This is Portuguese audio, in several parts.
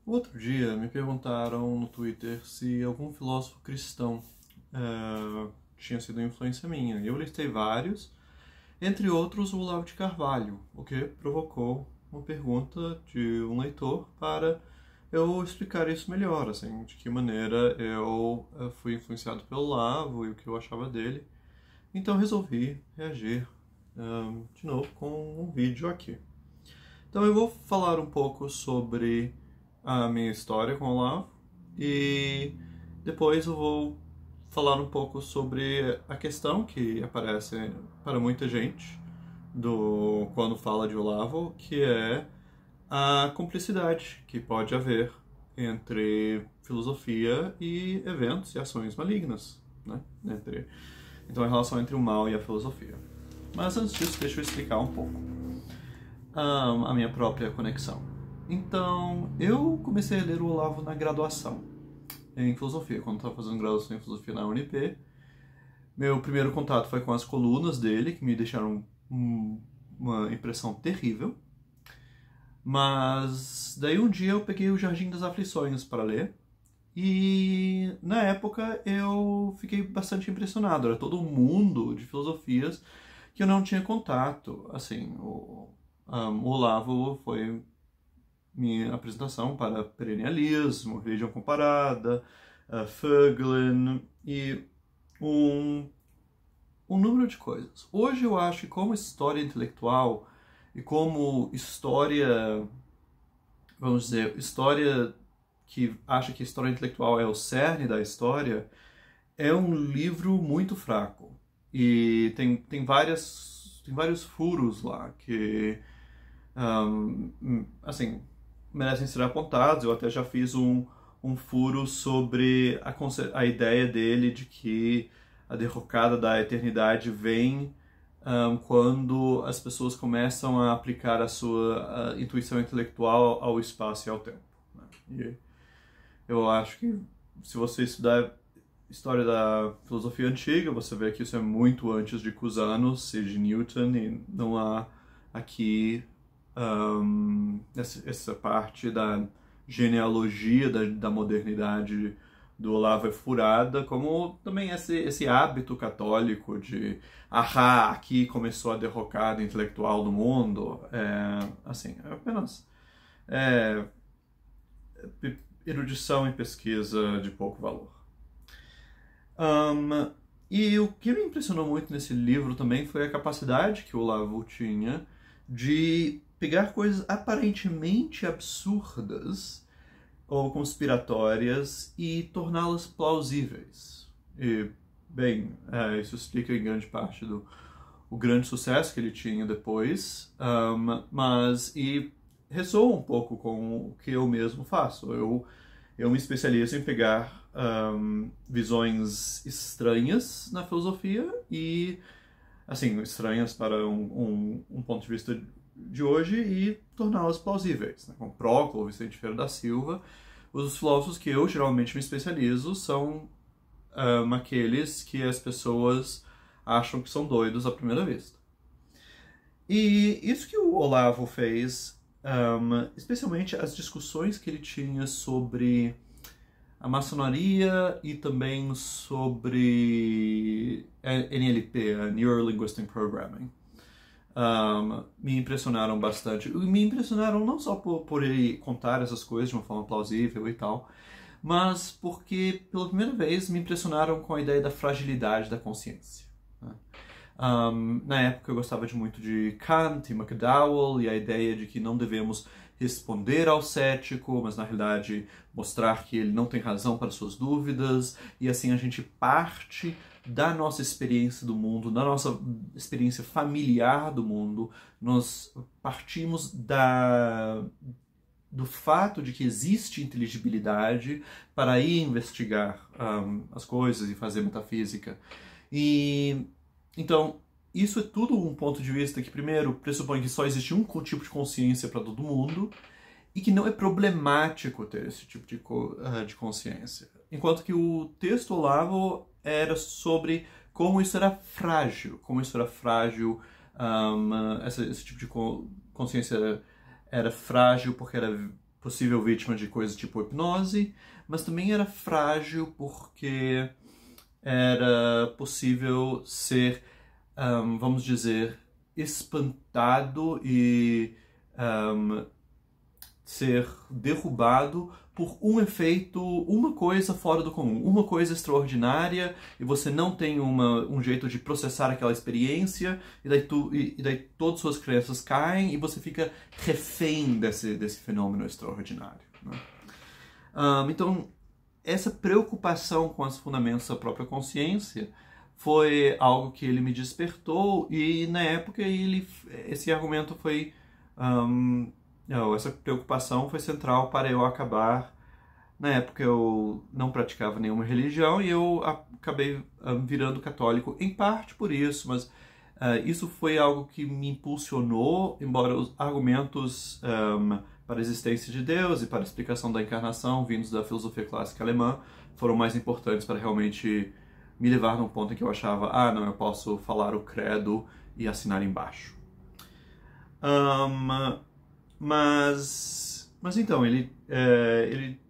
Outro dia me perguntaram no Twitter se algum filósofo cristão tinha sido influência minha. Eu listei vários, entre outros o Olavo de Carvalho, o que provocou uma pergunta de um leitor para eu explicar isso melhor, assim, de que maneira eu fui influenciado pelo Olavo e o que eu achava dele. Então resolvi reagir de novo com um vídeo aqui. Então eu vou falar um pouco sobre a minha história com o Olavo e depois eu vou falar um pouco sobre a questão que aparece para muita gente quando fala de Olavo, que é a cumplicidade que pode haver entre filosofia e eventos e ações malignas, né? Então a relação entre o mal e a filosofia. Mas antes disso, deixa eu explicar um pouco a minha própria conexão. Então, eu comecei a ler o Olavo na graduação em filosofia, quando estava fazendo graduação em filosofia na UNP. Meu primeiro contato foi com as colunas dele, que me deixaram uma impressão terrível. Mas daí um dia eu peguei o Jardim das Aflições para ler. E na época eu fiquei bastante impressionado. Era todo um mundo de filosofias que eu não tinha contato. Assim, o Olavo foi minha apresentação para perennialismo, religião comparada, Fögelin e um número de coisas. Hoje eu acho que como história intelectual e como história, vamos dizer, história que acha que a história intelectual é o cerne da história, é um livro muito fraco. E tem vários furos lá que, assim, merecem ser apontados. Eu até já fiz um furo sobre a ideia dele de que a derrocada da eternidade vem quando as pessoas começam a aplicar a sua intuição intelectual ao espaço e ao tempo, né? E eu acho que se você estudar história da filosofia antiga, você vê que isso é muito antes de Cusanus e de Newton, e não há aqui essa parte da genealogia da modernidade do Olavo é furada, como também esse hábito católico de aqui começou a derrocada intelectual do mundo. É apenas erudição e pesquisa de pouco valor. E o que me impressionou muito nesse livro também foi a capacidade que o Olavo tinha de pegar coisas aparentemente absurdas ou conspiratórias e torná-las plausíveis. E, bem, isso explica em grande parte o grande sucesso que ele tinha depois, mas ressoa um pouco com o que eu mesmo faço. Eu me especializo em pegar visões estranhas na filosofia e, assim, estranhas para um ponto de vista de hoje e torná-las plausíveis, né? Com Próclo, Vicente Ferreira da Silva, os filósofos que eu geralmente me especializo são aqueles que as pessoas acham que são doidos à primeira vista. E isso que o Olavo fez, especialmente as discussões que ele tinha sobre a maçonaria e também sobre NLP, Neuro Linguistic Programming, me impressionaram bastante. Me impressionaram não só por ele contar essas coisas de uma forma plausível e tal, mas porque pela primeira vez me impressionaram com a ideia da fragilidade da consciência, né? Na época eu gostava muito de Kant e McDowell e a ideia de que não devemos responder ao cético, mas na realidade mostrar que ele não tem razão para suas dúvidas, e assim a gente parte da nossa experiência do mundo, da nossa experiência familiar do mundo, nós partimos do fato de que existe inteligibilidade para ir investigar as coisas e fazer metafísica. E então isso é tudo um ponto de vista que, primeiro, pressupõe que só existe um tipo de consciência para todo mundo e que não é problemático ter esse tipo de consciência. Enquanto que o texto Olavo era sobre como isso era frágil, esse tipo de consciência era frágil porque era possível vítima de coisas tipo hipnose, mas também era frágil porque era possível ser, vamos dizer, espantado e ser derrubado por um efeito, uma coisa fora do comum, uma coisa extraordinária, e você não tem um jeito de processar aquela experiência, e daí todas suas crenças caem, e você fica refém desse fenômeno extraordinário, né? Então, essa preocupação com os fundamentos da própria consciência foi algo que ele me despertou, e na época esse argumento foi... essa preocupação foi central para eu acabar. Na época eu não praticava nenhuma religião e eu acabei virando católico, em parte por isso, mas isso foi algo que me impulsionou, embora os argumentos para a existência de Deus e para a explicação da encarnação vindos da filosofia clássica alemã foram mais importantes para realmente me levar num ponto em que eu achava, não, eu posso falar o credo e assinar embaixo. Mas então, ele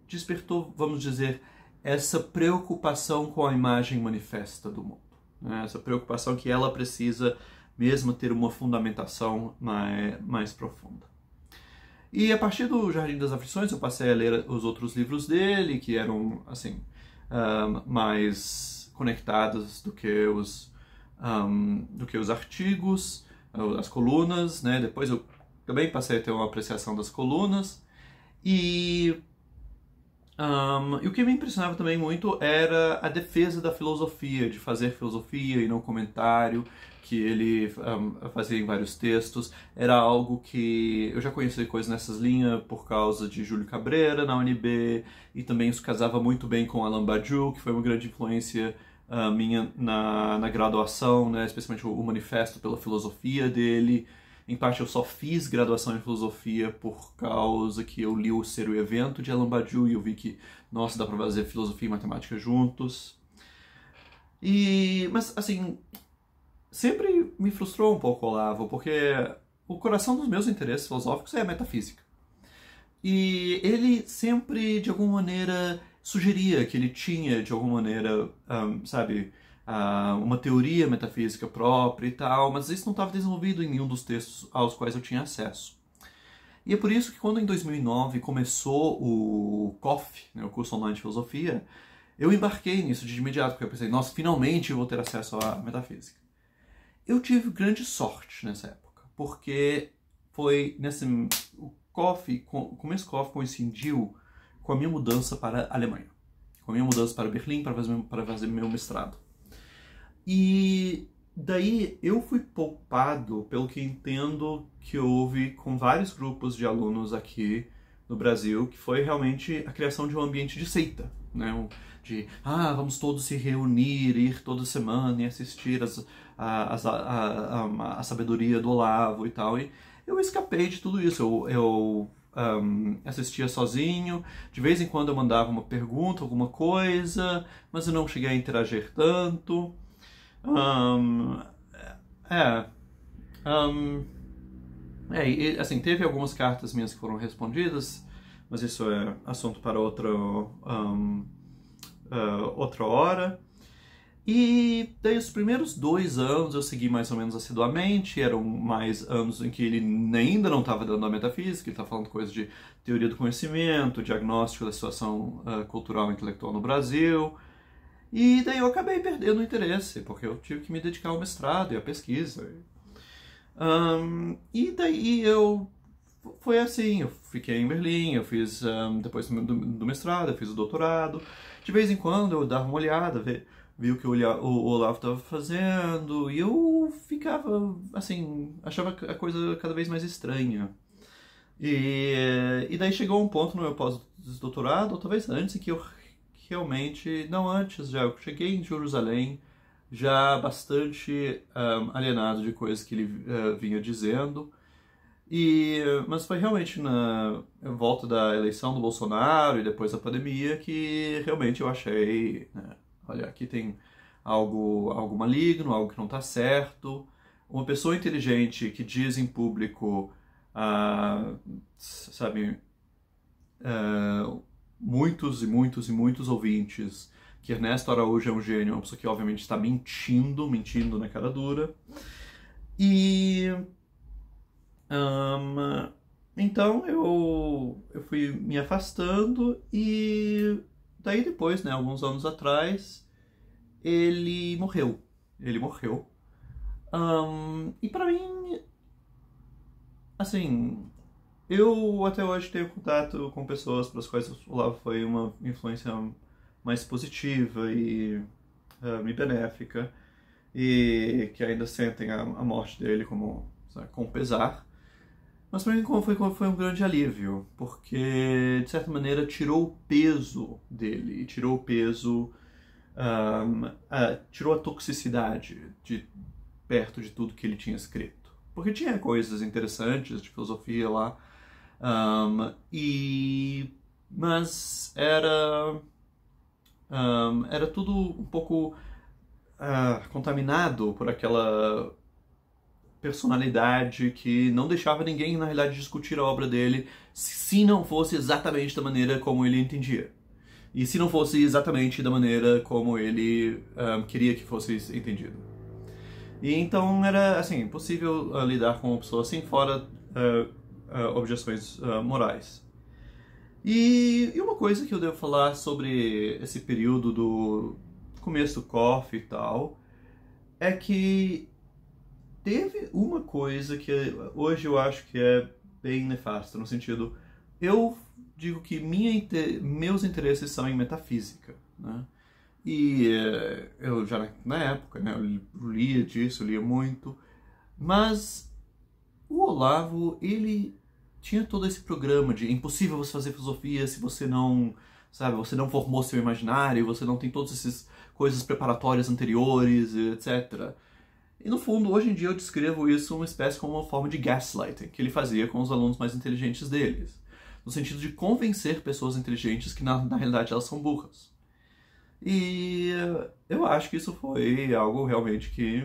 despertou, vamos dizer, essa preocupação com a imagem manifesta do mundo, né? Essa preocupação que ela precisa mesmo ter uma fundamentação mais profunda. E a partir do Jardim das Aflições eu passei a ler os outros livros dele, que eram assim, mais conectados do que os artigos, as colunas, né? Depois eu também passei a ter uma apreciação das colunas. E o que me impressionava também muito era a defesa da filosofia, de fazer filosofia e não comentário, que ele fazia em vários textos. Era algo que eu já conheci coisas nessas linhas por causa de Júlio Cabreira na UNB, e também isso casava muito bem com Alain Badiou, que foi uma grande influência minha na graduação, né? Especialmente o manifesto pela filosofia dele. Em parte eu só fiz graduação em filosofia por causa que eu li o Ser o Evento de Alain Badiou e eu vi que, nossa, dá para fazer filosofia e matemática juntos. Mas, assim, sempre me frustrou um pouco o Olavo, porque o coração dos meus interesses filosóficos é a metafísica. E ele sempre, de alguma maneira, sugeria que ele tinha, de alguma maneira, uma teoria metafísica própria e tal, mas isso não estava desenvolvido em nenhum dos textos aos quais eu tinha acesso. E é por isso que quando em 2009 começou o COF, né, o curso online de filosofia, eu embarquei nisso de imediato, porque eu pensei, nossa, finalmente eu vou ter acesso à metafísica. Eu tive grande sorte nessa época, porque foi o começo do COF coincidiu com a minha mudança para a Alemanha, com a minha mudança para Berlim para fazer meu mestrado. E daí eu fui poupado pelo que entendo que houve com vários grupos de alunos aqui no Brasil, que foi realmente a criação de um ambiente de seita, né? Vamos todos se reunir, ir toda semana e assistir a sabedoria do Olavo e tal. E eu escapei de tudo isso. Eu assistia sozinho, de vez em quando eu mandava uma pergunta, alguma coisa, mas eu não cheguei a interagir tanto. Assim, teve algumas cartas minhas que foram respondidas, mas isso é assunto para outra hora. E daí os primeiros 2 anos eu segui mais ou menos assiduamente, eram mais anos em que ele ainda não estava dando a metafísica, ele estava falando coisas de teoria do conhecimento, diagnóstico da situação cultural e intelectual no Brasil. E daí eu acabei perdendo o interesse, porque eu tive que me dedicar ao mestrado e à pesquisa. E daí foi assim, eu fiquei em Berlim, eu fiz, depois do mestrado, eu fiz o doutorado. De vez em quando eu dava uma olhada, vi o que o Olavo estava fazendo, e eu ficava, assim, achava a coisa cada vez mais estranha. E daí chegou um ponto no meu pós-doutorado, ou talvez antes, em que eu realmente, não antes já, eu cheguei em Jerusalém já bastante alienado de coisas que ele vinha dizendo, mas foi realmente na volta da eleição do Bolsonaro e depois da pandemia que realmente eu achei, né, olha, aqui tem algo maligno, algo que não está certo. Uma pessoa inteligente que diz em público, muitos e muitos e muitos ouvintes que Ernesto Araújo é um gênio, uma pessoa que obviamente está mentindo na cara dura. E então eu fui me afastando e daí depois, né, alguns anos atrás, ele morreu. Ele morreu. E pra mim, assim, eu até hoje tenho contato com pessoas para as quais o Olavo foi uma influência mais positiva e benéfica, e que ainda sentem a morte dele como, sabe, com pesar. Mas para mim foi um grande alívio, porque de certa maneira tirou o peso dele, tirou o peso, tirou a toxicidade de perto de tudo que ele tinha escrito. Porque tinha coisas interessantes de filosofia lá, mas era tudo um pouco contaminado por aquela personalidade que não deixava ninguém, na realidade, discutir a obra dele se não fosse exatamente da maneira como ele entendia. E se não fosse exatamente da maneira como ele queria que fosse entendido. E então era, assim, impossível lidar com uma pessoa assim, fora objeções morais. E uma coisa que eu devo falar sobre esse período do começo do COF e tal, é que teve uma coisa que hoje eu acho que é bem nefasta, no sentido, eu digo que meus interesses são em metafísica, né? E eu já na época, né, eu lia disso, eu lia muito, mas o Olavo, ele tinha todo esse programa de é impossível você fazer filosofia se você não, sabe, você não formou seu imaginário, você não tem todas essas coisas preparatórias anteriores, etc. E no fundo, hoje em dia eu descrevo isso uma espécie como uma forma de gaslighting que ele fazia com os alunos mais inteligentes deles, no sentido de convencer pessoas inteligentes que na realidade elas são burras. E eu acho que isso foi algo realmente que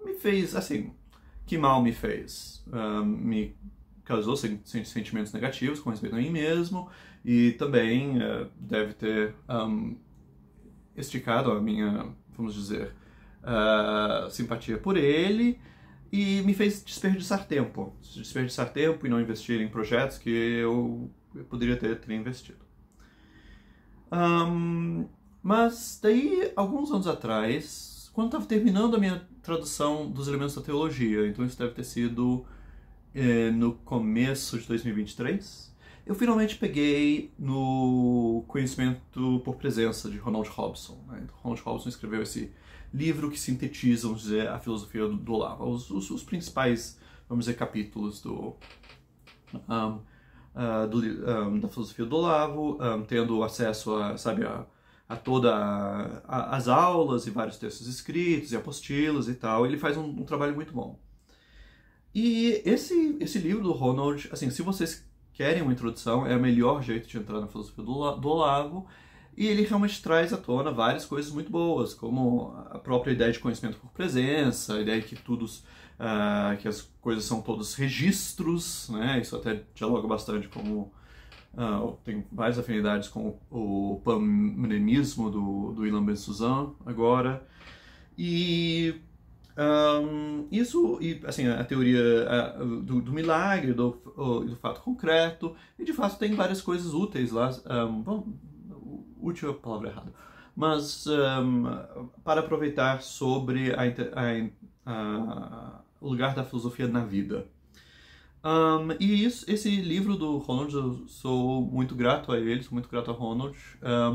me fez, assim, que mal me fez. Me causou sentimentos negativos com respeito a mim mesmo, e também deve ter esticado a minha, vamos dizer, simpatia por ele, e me fez desperdiçar tempo e não investir em projetos que eu poderia ter investido. Mas daí, alguns anos atrás, quando estava terminando a minha tradução dos elementos da teologia, então isso deve ter sido no começo de 2023, eu finalmente peguei no Conhecimento por Presença, de Ronald Robson. Né? Ronald Robson escreveu esse livro que sintetiza, vamos dizer, a filosofia do Olavo, os principais, vamos dizer, capítulos da filosofia do Olavo, tendo acesso a todas as aulas e vários textos escritos e apostilas e tal. Ele faz um trabalho muito bom. E esse livro do Ronald, assim, se vocês querem uma introdução, é o melhor jeito de entrar na filosofia do Olavo, e ele realmente traz à tona várias coisas muito boas, como a própria ideia de conhecimento por presença, a ideia de que as coisas são todos registros, né? Isso até dialoga bastante com tem várias afinidades com o panmnemismo do Ilan Ben Suzan agora. E isso, e assim, a teoria do milagre, do fato concreto, e de fato tem várias coisas úteis lá. Útil é a palavra errada, mas para aproveitar sobre o lugar da filosofia na vida. E esse livro do Ronald, eu sou muito grato a ele, sou muito grato a Ronald,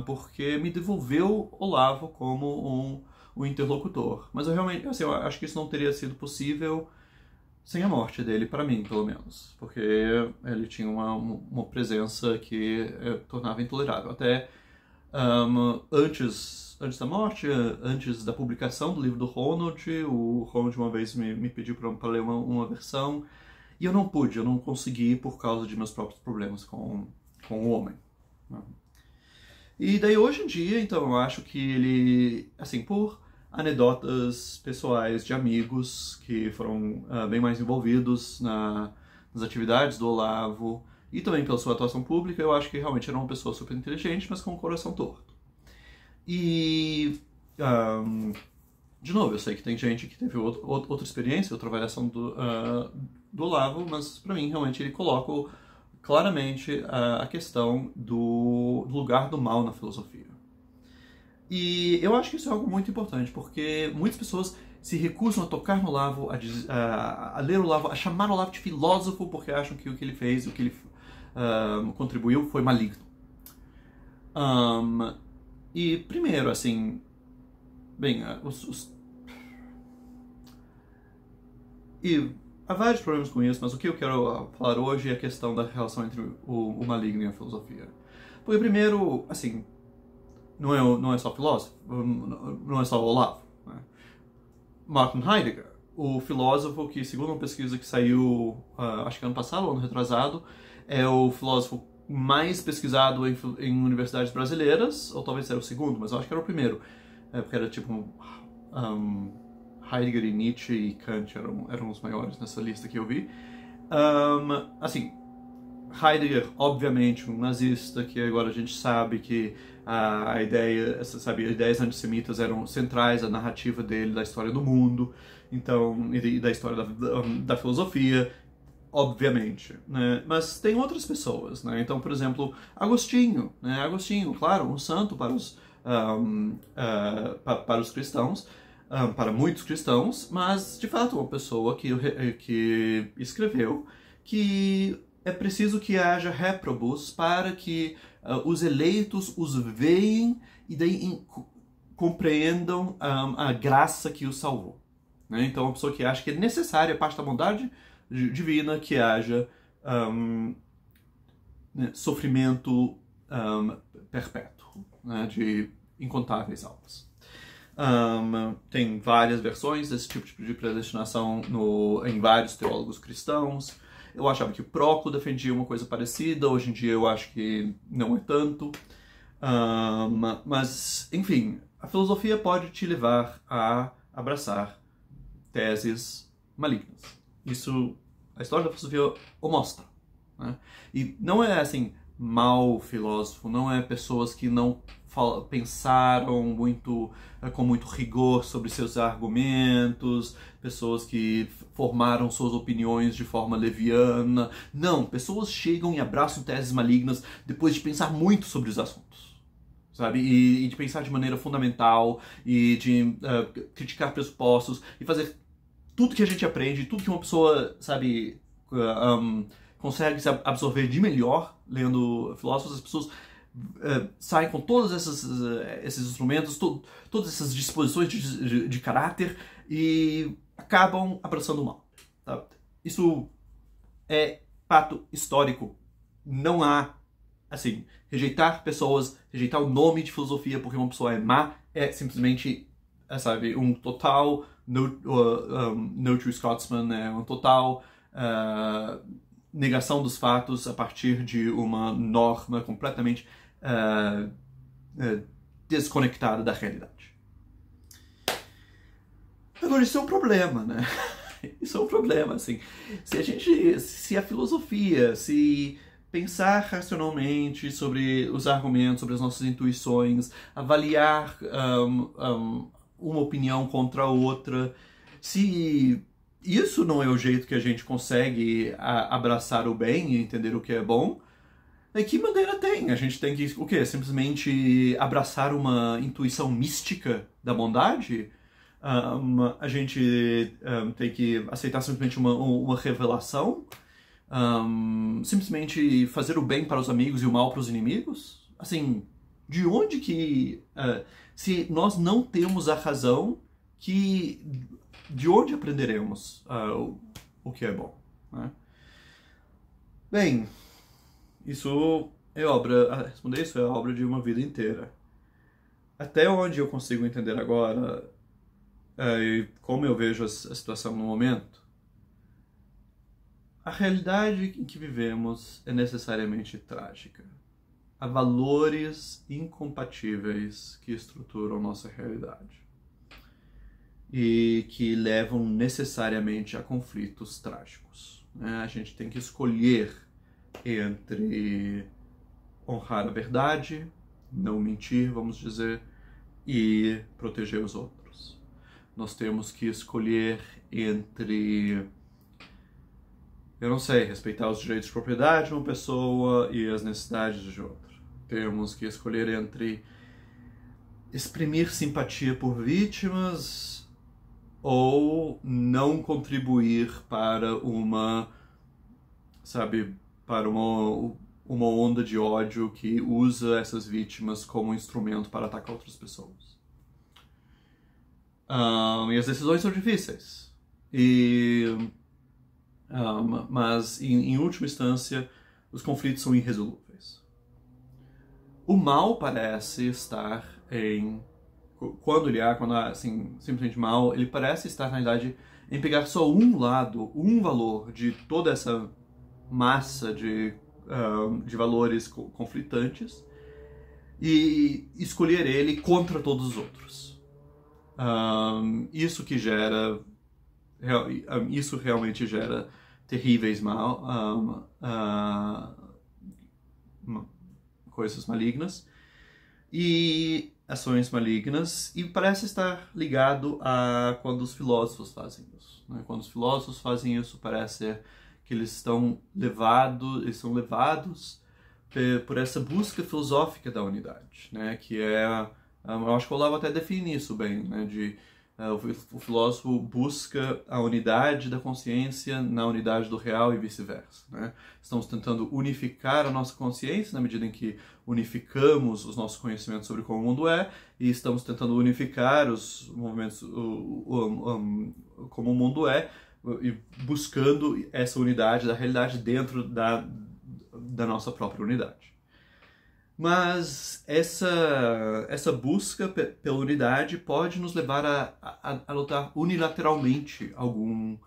porque me devolveu Olavo como um interlocutor. Mas eu realmente, assim, eu acho que isso não teria sido possível sem a morte dele, para mim, pelo menos. Porque ele tinha uma presença que tornava intolerável. Até antes da morte, antes da publicação do livro do Ronald, o Ronald uma vez me pediu para ler uma versão, e eu não consegui por causa de meus próprios problemas com o homem. E daí hoje em dia, então, eu acho que ele, assim, por anedotas pessoais de amigos que foram bem mais envolvidos nas atividades do Olavo, e também pela sua atuação pública, eu acho que realmente era uma pessoa super inteligente, mas com um coração torto. E, de novo, eu sei que tem gente que teve outra experiência, outra avaliação do Olavo, mas para mim, realmente, ele coloca claramente a questão do lugar do mal na filosofia. E eu acho que isso é algo muito importante, porque muitas pessoas se recusam a tocar no Olavo, a ler o Olavo, a chamar o Olavo de filósofo, porque acham que o que ele fez, o que ele contribuiu foi maligno. E primeiro, assim, bem, e há vários problemas com isso, mas o que eu quero falar hoje é a questão da relação entre o maligno e a filosofia. Porque primeiro, assim, não é só filósofo, não é só Olavo, né? Martin Heidegger, o filósofo que, segundo uma pesquisa que saiu, acho que ano passado, ano retrasado, é o filósofo mais pesquisado em universidades brasileiras, ou talvez era o segundo, mas eu acho que era o primeiro, porque era tipo Heidegger e Nietzsche e Kant eram os maiores nessa lista que eu vi. Assim, Heidegger, obviamente, um nazista, que agora a gente sabe que ideias antissemitas eram centrais à narrativa dele, da história do mundo, então, e da história da filosofia, obviamente, né? Mas tem outras pessoas, né? Então, por exemplo, Agostinho, né? Agostinho, claro, um santo para os cristãos, para muitos cristãos, mas, de fato, uma pessoa que escreveu que é preciso que haja réprobos para que os eleitos os veem e daí compreendam a graça que os salvou. Né? Então, uma pessoa que acha que é necessária a parte da bondade divina que haja sofrimento perpétuo, né, de incontáveis almas. Tem várias versões desse tipo de predestinação em vários teólogos cristãos. Eu achava que o Proclo defendia uma coisa parecida, hoje em dia eu acho que não é tanto. Mas, enfim, a filosofia pode te levar a abraçar teses malignas. Isso, a história da filosofia o mostra. Né? E não é, assim, mau filósofo, não é pessoas que não pensaram com muito rigor sobre seus argumentos, pessoas que formaram suas opiniões de forma leviana. Não, pessoas chegam e abraçam teses malignas depois de pensar muito sobre os assuntos, sabe? E de pensar de maneira fundamental, e de criticar pressupostos, e fazer tudo que a gente aprende, tudo que uma pessoa, sabe, consegue se absorver de melhor lendo filósofos. As pessoas saem com todos esses instrumentos, todas essas disposições de caráter e acabam abraçando o mal. Tá? Isso é fato histórico. Não há, assim, rejeitar pessoas, rejeitar o nome de filosofia porque uma pessoa é má, é simplesmente, sabe, um total no true Scotsman, é um total negação dos fatos a partir de uma norma completamente desconectada da realidade. Agora, isso é um problema, né? Isso é um problema, assim. Se a filosofia, se pensar racionalmente sobre os argumentos, sobre as nossas intuições, avaliar uma opinião contra a outra, se isso não é o jeito que a gente consegue abraçar o bem e entender o que é bom, de que maneira tem? A gente tem que, o quê? Simplesmente abraçar uma intuição mística da bondade? A gente tem que aceitar simplesmente uma revelação? Simplesmente fazer o bem para os amigos e o mal para os inimigos? Assim, de onde que... se nós não temos a razão, de onde aprenderemos o que é bom? Né? Bem, isso é responder isso é a obra de uma vida inteira. Até onde eu consigo entender agora, e como eu vejo a situação no momento, a realidade em que vivemos é necessariamente trágica. Há valores incompatíveis que estruturam nossa realidade e que levam necessariamente a conflitos trágicos. Né? A gente tem que escolher entre honrar a verdade, não mentir, vamos dizer, e proteger os outros. Nós temos que escolher entre, eu não sei, respeitar os direitos de propriedade de uma pessoa e as necessidades de outra. Temos que escolher entre exprimir simpatia por vítimas ou não contribuir para uma, sabe, para uma onda de ódio que usa essas vítimas como instrumento para atacar outras pessoas. E as decisões são difíceis. Mas, em última instância, os conflitos são irresolúveis. O mal parece estar quando há assim, simplesmente mal, ele parece estar, na realidade, em pegar só um lado, um valor de toda essa massa de valores conflitantes e escolher ele contra todos os outros. Isso realmente gera terríveis coisas malignas e ações malignas, e parece estar ligado a quando os filósofos fazem isso, né? Quando os filósofos fazem isso, parece ser que eles são levados por essa busca filosófica da unidade, né? Que eu acho que o Olavo até define isso bem, né? O filósofo busca a unidade da consciência na unidade do real e vice-versa, né? Estamos tentando unificar a nossa consciência na medida em que unificamos os nossos conhecimentos sobre como o mundo é, e estamos tentando unificar os movimentos como o mundo é, e buscando essa unidade da realidade dentro da nossa própria unidade. Mas essa busca pela unidade pode nos levar a lutar unilateralmente algum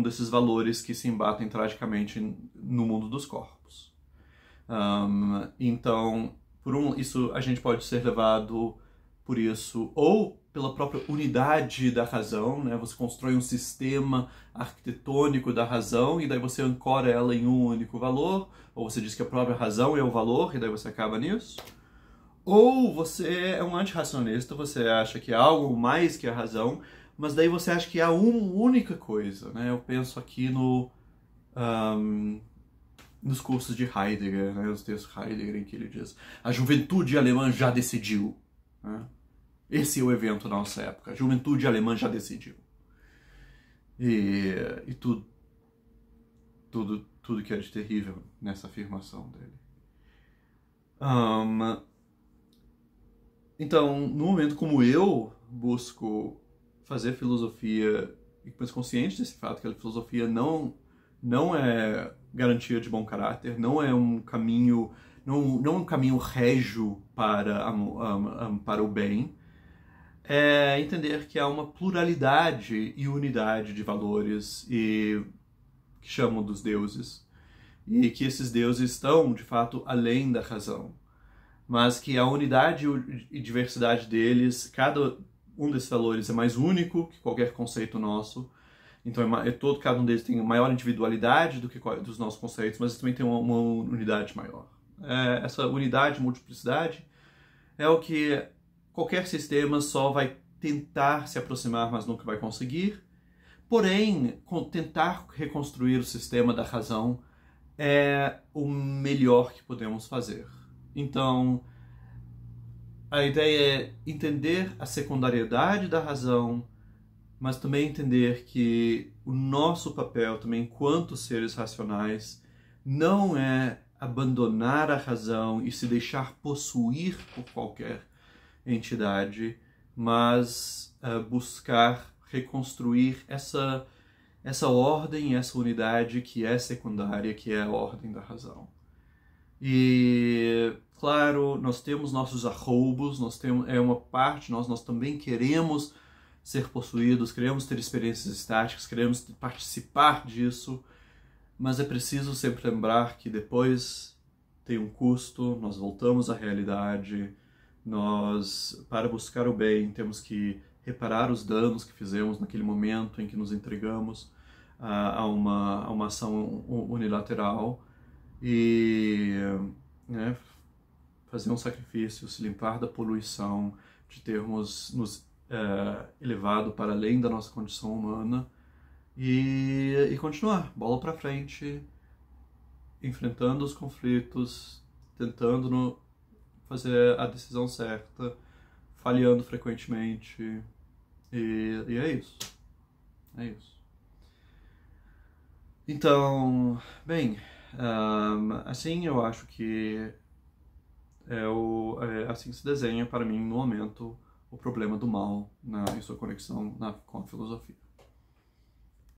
desses valores que se embatem tragicamente no mundo dos corpos. Então, isso a gente pode ser levado por isso, ou pela própria unidade da razão, né? Você constrói um sistema arquitetônico da razão e daí você ancora ela em um único valor, ou você diz que a própria razão é o valor e daí você acaba nisso. Ou você é um antirracionalista, você acha que há algo mais que a razão, mas daí você acha que há uma única coisa, né? Eu penso aqui nos cursos de Heidegger, né? Os textos de Heidegger em que ele diz: a juventude alemã já decidiu, né? Esse é o evento da nossa época. A juventude alemã já decidiu. E tudo que é de terrível nessa afirmação dele. Então, no momento como eu busco fazer filosofia e penso consciente desse fato que a filosofia não é garantia de bom caráter, não é um caminho, não é um caminho régio para o bem, é entender que há uma pluralidade e unidade de valores que chamam dos deuses, e que esses deuses estão, de fato, além da razão, mas que a unidade e diversidade deles, cada um desses valores é mais único que qualquer conceito nosso. Então, cada um deles tem maior individualidade do que dos nossos conceitos, mas também tem uma unidade maior. Essa unidade, multiplicidade, é o que qualquer sistema só vai tentar se aproximar, mas nunca vai conseguir. Porém, tentar reconstruir o sistema da razão é o melhor que podemos fazer. Então, a ideia é entender a secundariedade da razão, mas também entender que o nosso papel também enquanto seres racionais não é abandonar a razão e se deixar possuir por qualquer entidade, mas buscar reconstruir essa ordem, essa unidade que é secundária, que é a ordem da razão. E, claro, nós temos nossos arroubos, é uma parte, nós também queremos ser possuídos, queremos ter experiências estáticas, queremos participar disso, mas é preciso sempre lembrar que depois tem um custo, nós voltamos à realidade. Para buscar o bem, temos que reparar os danos que fizemos naquele momento em que nos entregamos a uma ação unilateral. e, né, fazer um sacrifício, se limpar da poluição, de termos nos elevado para além da nossa condição humana e continuar, bola para frente, enfrentando os conflitos, tentando fazer a decisão certa, falhando frequentemente, e é isso. É isso. Então, bem, assim eu acho que assim se desenha para mim no momento o problema do mal em sua conexão com a filosofia.